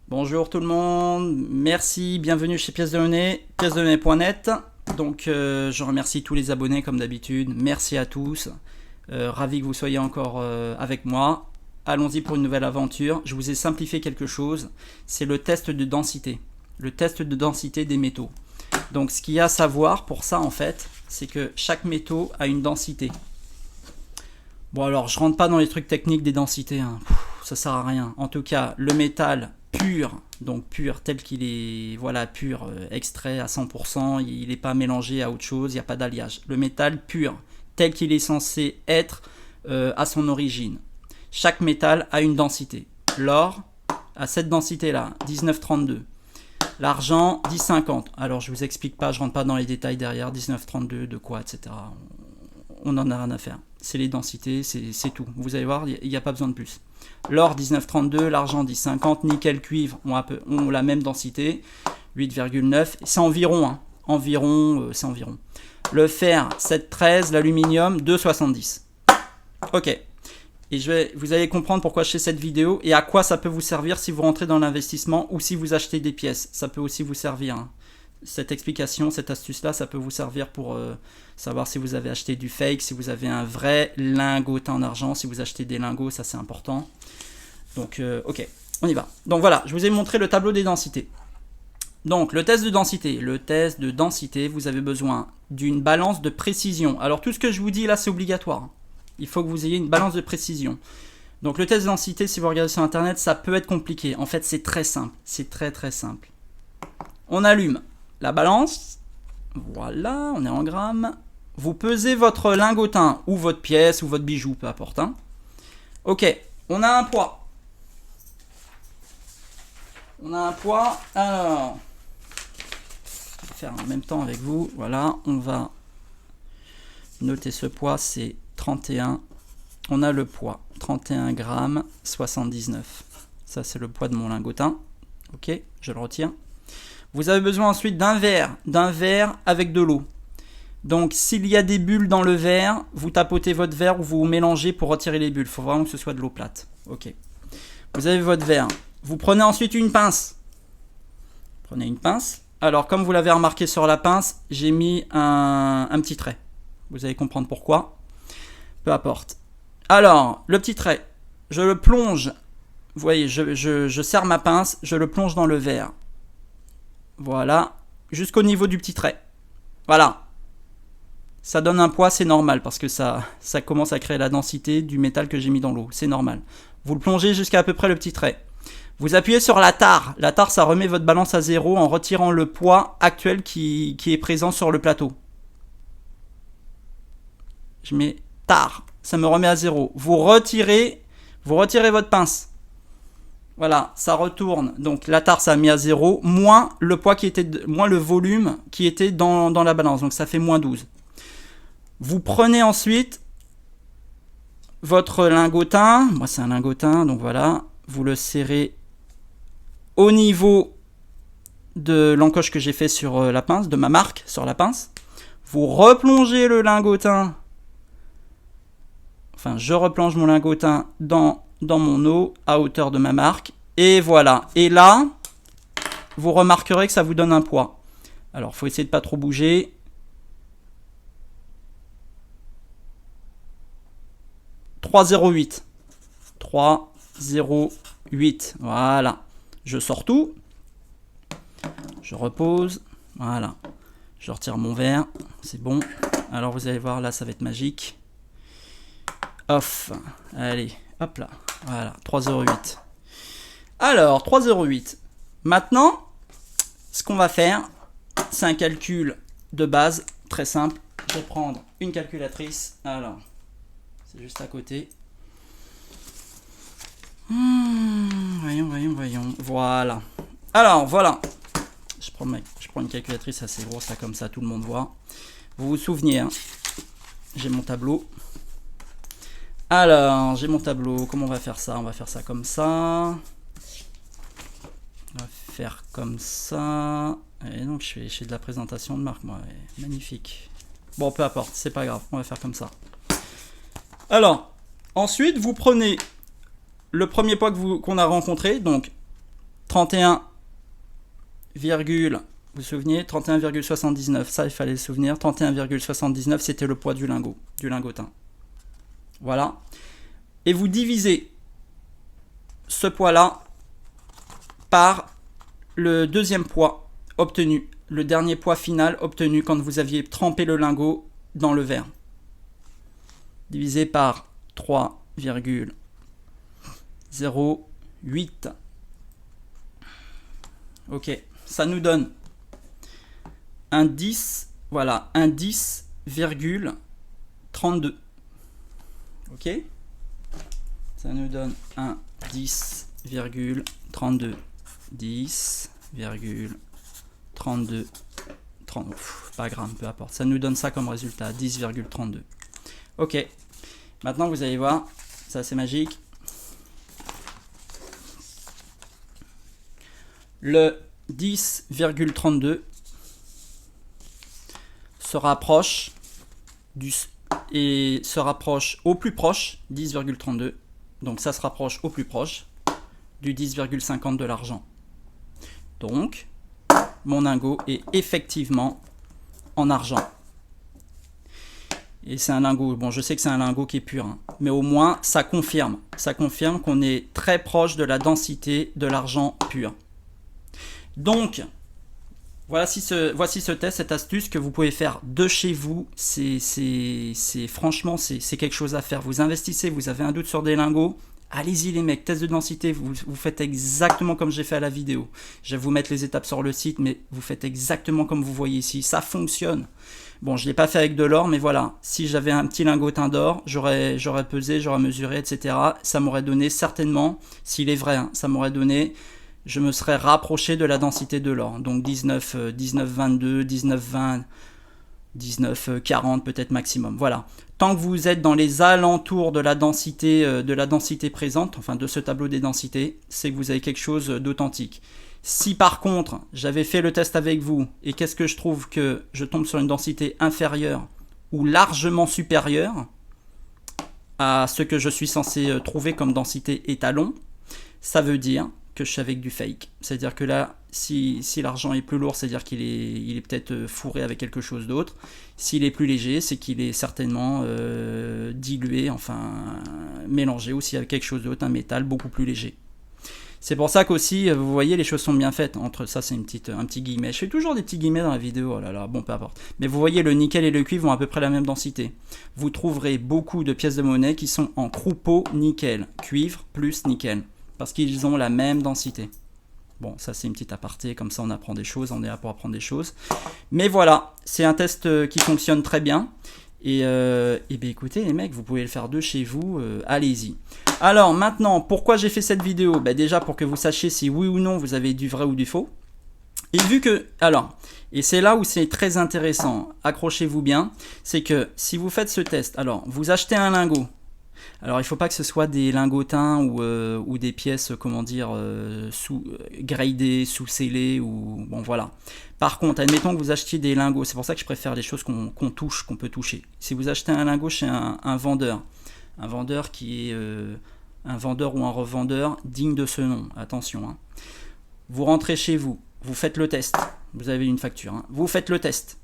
Bonjour tout le monde, merci, bienvenue chez Pièces de Monnaie, piècesdemonnaie.net. Donc je remercie tous les abonnés comme d'habitude, merci à tous, ravi que vous soyez encore avec moi. Allons-y pour une nouvelle aventure. Je vous ai simplifié quelque chose, c'est le test de densité. Le test de densité des métaux. Donc ce qu'il y a à savoir pour ça en fait, c'est que chaque métaux a une densité. Bon alors je rentre pas dans les trucs techniques des densités, hein. Ça sert à rien. En tout cas le métal pur, donc pur tel qu'il est, voilà, pur, extrait à 100%, il n'est pas mélangé à autre chose, il n'y a pas d'alliage. Le métal pur tel qu'il est censé être à son origine. Chaque métal a une densité. L'or a cette densité là, 1932. L'argent, 10,50. Alors je vous explique pas, je rentre pas dans les détails derrière, 19,32, de quoi, etc. On n'en a rien à faire. C'est les densités, c'est tout. Vous allez voir, il n'y a pas besoin de plus. L'or, 19,32, l'argent, 10,50, nickel, cuivre ont la même densité, 8,9. C'est environ, hein. C'est environ. Le fer, 7,13, l'aluminium, 2,70. Ok. Et vous allez comprendre pourquoi je fais cette vidéo et à quoi ça peut vous servir si vous rentrez dans l'investissement ou si vous achetez des pièces. Ça peut aussi vous servir, hein. Cette explication, cette astuce-là, ça peut vous servir pour savoir si vous avez acheté du fake, si vous avez un vrai lingotin en argent, si vous achetez des lingots, ça c'est important. Donc, ok, on y va. Donc voilà, je vous ai montré le tableau des densités. Donc, le test de densité. Le test de densité, vous avez besoin d'une balance de précision. Alors, tout ce que je vous dis là, c'est obligatoire. Il faut que vous ayez une balance de précision. Donc, le test de densité, si vous regardez sur Internet, ça peut être compliqué. En fait, c'est très simple. C'est très, très simple. On allume la balance, voilà, on est en grammes. Vous pesez votre lingotin ou votre pièce ou votre bijou, peu importe, hein. Ok, on a un poids. Alors, je vais faire en même temps avec vous. Voilà, on va noter ce poids, c'est 31. On a le poids, 31 grammes, 79. Ça, c'est le poids de mon lingotin. Ok, je le retire. Vous avez besoin ensuite d'un verre avec de l'eau. Donc s'il y a des bulles dans le verre, vous tapotez votre verre ou vous mélangez pour retirer les bulles. Il faut vraiment que ce soit de l'eau plate. Ok. Vous avez votre verre. Vous prenez ensuite une pince. Prenez une pince. Alors comme vous l'avez remarqué sur la pince, j'ai mis un petit trait. Vous allez comprendre pourquoi. Peu importe. Alors, le petit trait, je le plonge. Vous voyez, je serre ma pince, je le plonge dans le verre. Voilà, jusqu'au niveau du petit trait. Voilà. Ça donne un poids, c'est normal, parce que ça commence à créer la densité du métal que j'ai mis dans l'eau. C'est normal. Vous le plongez jusqu'à peu près le petit trait. Vous appuyez sur la tare. La tare, ça remet votre balance à zéro en retirant le poids actuel qui est présent sur le plateau. Je mets tare. Ça me remet à zéro. Vous retirez votre pince. Voilà, ça retourne. Donc la tare, ça a mis à 0, moins le poids moins le volume qui était dans la balance. Donc ça fait moins 12. Vous prenez ensuite votre lingotin. Moi, c'est un lingotin, donc voilà. Vous le serrez au niveau de l'encoche que j'ai fait sur la pince, de ma marque sur la pince. Vous replongez le lingotin. Enfin, je replonge mon lingotin dans mon eau à hauteur de ma marque et voilà. Et là, vous remarquerez que ça vous donne un poids. Alors, il faut essayer de pas trop bouger. « 3,08 ». 3,08. Voilà. Je sors tout. Je repose. Voilà. Je retire mon verre. C'est bon. Alors, vous allez voir, là, ça va être magique. Off. Allez, hop là. Voilà, 3,08. Alors, 3,08. Maintenant, ce qu'on va faire, c'est un calcul de base très simple. Je vais prendre une calculatrice. Alors, c'est juste à côté. Voyons. Voilà. Alors, voilà. Je prends une calculatrice assez grosse, là, comme ça, tout le monde voit. Vous vous souvenez, hein, j'ai mon tableau. Alors, j'ai mon tableau. Comment on va faire ça? On va faire ça comme ça. On va faire comme ça. Et donc, je fais de la présentation de marque, moi. Et magnifique. Bon, peu importe, c'est pas grave. On va faire comme ça. Alors, ensuite, vous prenez le premier poids qu'on a rencontré, donc 31, vous vous souvenez, 31,79, ça il fallait le souvenir, 31,79 c'était le poids du lingot, du lingotin. Voilà. Et vous divisez ce poids-là par le deuxième poids obtenu, le dernier poids final obtenu quand vous aviez trempé le lingot dans le verre. Divisé par 3,08. Ok, ça nous donne un 10, voilà, un 10,32. Ok, ça nous donne un 10,32. 10,32. Pas grave, peu importe. Ça nous donne ça comme résultat, 10,32. Ok, maintenant vous allez voir, ça c'est magique. Le 10,32 se rapproche au plus proche, 10,32. Donc ça se rapproche au plus proche du 10,50 de l'argent. Donc, mon lingot est effectivement en argent. Et c'est un lingot, bon je sais que c'est un lingot qui est pur, hein, mais au moins ça confirme qu'on est très proche de la densité de l'argent pur. Donc, voici ce test, cette astuce que vous pouvez faire de chez vous. Franchement, c'est quelque chose à faire. Vous investissez, vous avez un doute sur des lingots, allez-y les mecs, test de densité, vous faites exactement comme j'ai fait à la vidéo. Je vais vous mettre les étapes sur le site, mais vous faites exactement comme vous voyez ici, ça fonctionne. Bon, je ne l'ai pas fait avec de l'or, mais voilà, si j'avais un petit lingotin d'or, j'aurais pesé, j'aurais mesuré, etc. Ça m'aurait donné certainement, s'il est vrai, hein, ça m'aurait donné, je me serais rapproché de la densité de l'or. Donc 19,22, 19,20, 19,40 peut-être maximum. Voilà. Tant que vous êtes dans les alentours de la densité présente, enfin de ce tableau des densités, c'est que vous avez quelque chose d'authentique. Si par contre, j'avais fait le test avec vous, et qu'est-ce que je trouve que je tombe sur une densité inférieure ou largement supérieure à ce que je suis censé trouver comme densité étalon, ça veut dire que je suis avec du fake. C'est-à-dire que là, si l'argent est plus lourd, c'est-à-dire qu'il est peut-être fourré avec quelque chose d'autre. S'il est plus léger, c'est qu'il est certainement dilué, enfin mélangé aussi avec quelque chose d'autre, un métal beaucoup plus léger. C'est pour ça qu'aussi, vous voyez, les choses sont bien faites. Entre ça, c'est un petit guillemet. Je fais toujours des petits guillemets dans la vidéo, oh là là, bon, peu importe. Mais vous voyez, le nickel et le cuivre ont à peu près la même densité. Vous trouverez beaucoup de pièces de monnaie qui sont en croupeau nickel, cuivre plus nickel, parce qu'ils ont la même densité. Bon, ça c'est une petite aparté, comme ça on apprend des choses, on est là pour apprendre des choses. Mais voilà, c'est un test qui fonctionne très bien. Et bien écoutez les mecs, vous pouvez le faire de chez vous, allez-y. Alors maintenant, pourquoi j'ai fait cette vidéo? Déjà pour que vous sachiez si oui ou non vous avez du vrai ou du faux. Et vu que, alors, et c'est là où c'est très intéressant, accrochez-vous bien, c'est que si vous faites ce test, alors vous achetez un lingot. Alors il ne faut pas que ce soit des lingotins ou des pièces, comment dire, gradées, sous-scellées, ou bon voilà. Par contre, admettons que vous achetiez des lingots, c'est pour ça que je préfère les choses qu'on touche, qu'on peut toucher. Si vous achetez un lingot chez un vendeur qui est un vendeur ou un revendeur digne de ce nom, attention, hein. Vous rentrez chez vous, vous faites le test, vous avez une facture, hein. Vous faites le test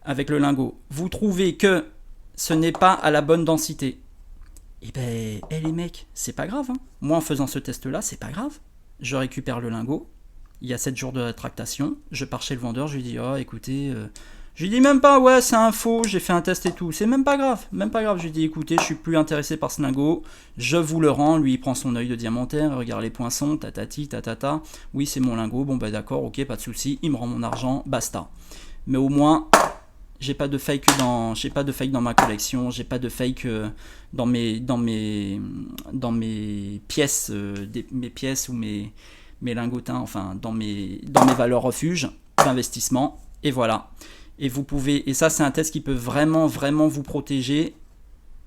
avec le lingot, vous trouvez que ce n'est pas à la bonne densité. Et les mecs, c'est pas grave, hein. Moi en faisant ce test là, c'est pas grave. Je récupère le lingot, il y a 7 jours de rétractation, je pars chez le vendeur, je lui dis, oh écoutez, je lui dis même pas, ouais c'est un faux, j'ai fait un test et tout, c'est même pas grave, je lui dis, écoutez, je suis plus intéressé par ce lingot, je vous le rends, lui il prend son œil de diamantaire, il regarde les poinçons, tatati, tatata, oui c'est mon lingot, bon d'accord, ok, pas de souci, il me rend mon argent, basta. Mais au moins, j'ai pas de fake dans ma collection, j'ai pas de fake dans mes pièces, mes pièces ou mes lingotins, enfin dans mes valeurs refuges d'investissement. Et voilà. Et vous pouvez, et ça c'est un test qui peut vraiment vous protéger.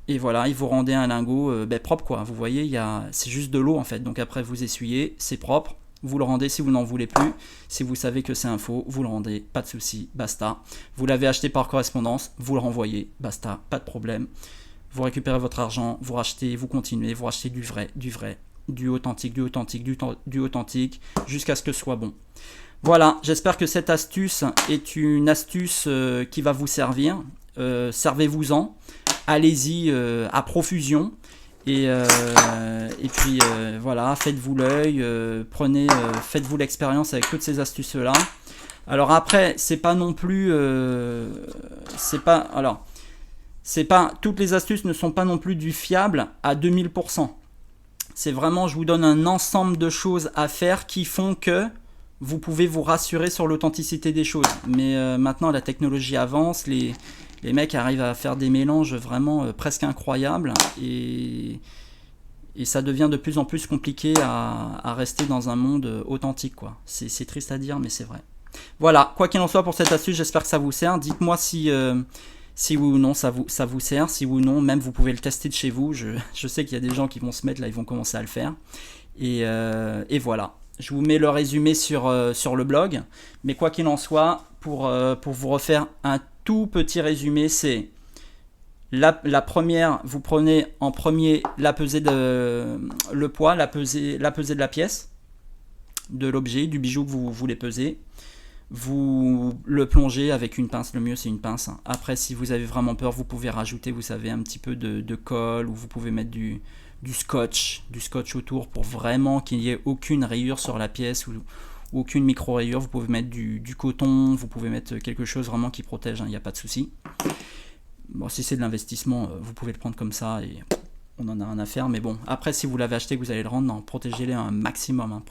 Et voilà, et vous rendez un lingot propre quoi. Vous voyez, c'est juste de l'eau en fait. Donc après vous essuyez, c'est propre. Vous le rendez si vous n'en voulez plus. Si vous savez que c'est un faux, vous le rendez, pas de souci, basta. Vous l'avez acheté par correspondance, vous le renvoyez, basta, pas de problème. Vous récupérez votre argent, vous rachetez, vous continuez, vous rachetez du vrai, du authentique, du authentique, jusqu'à ce que ce soit bon. Voilà, j'espère que cette astuce est une astuce qui va vous servir. Servez-vous-en, allez-y à profusion. Et puis voilà, faites-vous l'œil, faites-vous l'expérience avec toutes ces astuces-là. Alors après, c'est pas non plus, toutes les astuces ne sont pas non plus du fiable à 2000%. C'est vraiment, je vous donne un ensemble de choses à faire qui font que vous pouvez vous rassurer sur l'authenticité des choses. Mais maintenant, la technologie avance, les mecs arrivent à faire des mélanges vraiment presque incroyables et ça devient de plus en plus compliqué à rester dans un monde authentique, quoi. C'est triste à dire, mais c'est vrai. Voilà, quoi qu'il en soit pour cette astuce, j'espère que ça vous sert. Dites-moi si oui ou non ça vous sert, si oui ou non, même vous pouvez le tester de chez vous. Je sais qu'il y a des gens qui vont se mettre là, ils vont commencer à le faire. Et voilà. Je vous mets le résumé sur le blog. Mais quoi qu'il en soit, pour vous refaire un tout petit résumé, c'est la première, vous prenez en premier la pesée le poids, la pesée de la pièce, de l'objet, du bijou que vous voulez peser. Vous le plongez avec une pince, le mieux c'est une pince. Après, si vous avez vraiment peur, vous pouvez rajouter, vous savez, un petit peu de colle, ou vous pouvez mettre du scotch autour pour vraiment qu'il n'y ait aucune rayure sur la pièce ou aucune micro-rayure. Vous pouvez mettre du coton, vous pouvez mettre quelque chose vraiment qui protège, il n'y a pas de souci. Bon, si c'est de l'investissement, vous pouvez le prendre comme ça et on en a rien à faire. Mais bon, après, si vous l'avez acheté, que vous allez le rendre, non, protégez-les un maximum,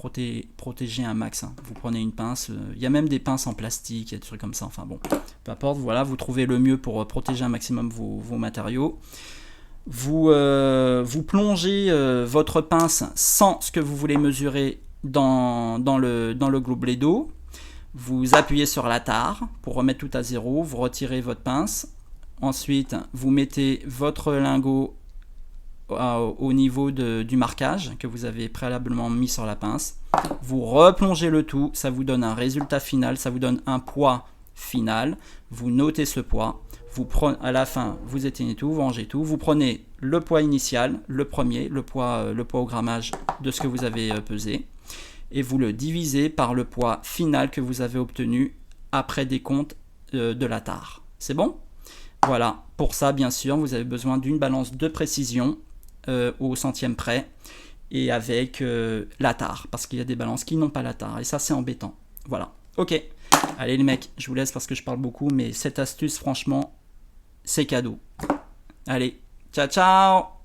protégez un max. Vous prenez une pince, il y a même des pinces en plastique, il y a des trucs comme ça, enfin bon, peu importe, voilà, vous trouvez le mieux pour protéger un maximum vos matériaux. Vous plongez votre pince sans ce que vous voulez mesurer dans le gobelet d'eau. Vous appuyez sur la tare pour remettre tout à zéro. Vous retirez votre pince. Ensuite, vous mettez votre lingot au niveau du marquage que vous avez préalablement mis sur la pince. Vous replongez le tout. Ça vous donne un résultat final. Ça vous donne un poids final. Vous notez ce poids. À la fin, vous éteignez tout, vous rangez tout, vous prenez le poids initial, le premier, le poids au grammage de ce que vous avez pesé, et vous le divisez par le poids final que vous avez obtenu après décompte de la tare. C'est bon ? Voilà, pour ça, bien sûr, vous avez besoin d'une balance de précision au centième près, et avec la tare, parce qu'il y a des balances qui n'ont pas la tare, et ça c'est embêtant. Voilà, ok. Allez les mecs, je vous laisse parce que je parle beaucoup, mais cette astuce, franchement, c'est cadeau. Allez, ciao ciao!